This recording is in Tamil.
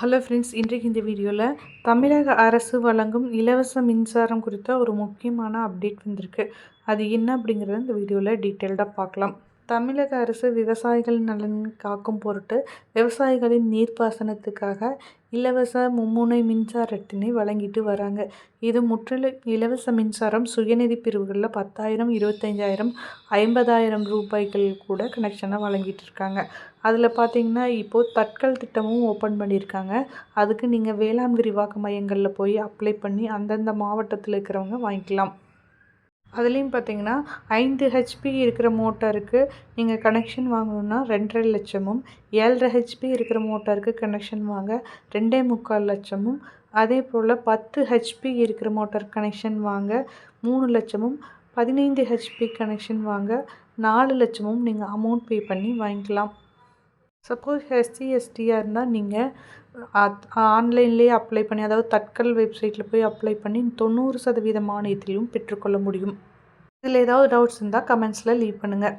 ஹலோ ஃப்ரெண்ட்ஸ், இன்றைக்கு இந்த வீடியோவில் தமிழக அரசு வழங்கும் இலவச மின்சாரம் குறித்த ஒரு முக்கியமான அப்டேட் வந்திருக்கு. அது என்ன அப்படிங்கிறத இந்த வீடியோவில் டீட்டெயில்டாக பார்க்கலாம். தமிழக அரசு விவசாயிகள் நலன் காக்கும் பொருட்டு விவசாயிகளின் நீர்ப்பாசனத்துக்காக இலவச மும்முனை மின்சாரத்தினை வழங்கிட்டு வராங்க. இது முற்றிலும் இலவச மின்சாரம். சுயநிதி பிரிவுகளில் 10,000, 25,000, 50,000 ரூபாய்கள் கூட கனெக்ஷனை வழங்கிட்டு இருக்காங்க. அதில் பார்த்தீங்கன்னா இப்போது தட்கல் திட்டமும் ஓப்பன் பண்ணியிருக்காங்க. அதுக்கு நீங்கள் வேளாண் விரிவாக்க மையங்களில் போய் அப்ளை பண்ணி அந்தந்த மாவட்டத்தில் இருக்கிறவங்க வாங்கிக்கலாம். அதுலேயும் பார்த்தீங்கன்னா 5 ஹெச்பி இருக்கிற மோட்டாருக்கு நீங்கள் கனெக்ஷன் வாங்கணுன்னா 2,50,000 லட்சமும், 7,5 ஹெச்பி இருக்கிற மோட்டாருக்கு கனெக்ஷன் வாங்க 2,45 லட்சமும், அதே போல் 10 ஹெச்பி இருக்கிற மோட்டார் கனெக்ஷன் வாங்க 3 லட்சமும், 15 ஹெச்பி கனெக்ஷன் வாங்க 4 லட்சமும் நீங்கள் அமௌண்ட் பே பண்ணி வாங்கிக்கலாம். சப்போஸ் எஸ்சி எஸ்டியாக இருந்தால் நீங்கள் ஆன்லைன்லேயே அப்ளை பண்ணி, அதாவது தட்கல் வெப்சைட்டில் போய் அப்ளை பண்ணி 90% மானியத்திலையும் பெற்றுக்கொள்ள முடியும். இதில் ஏதாவது டவுட்ஸ் இருந்தால் கமெண்ட்ஸில் லீவ் பண்ணுங்கள்.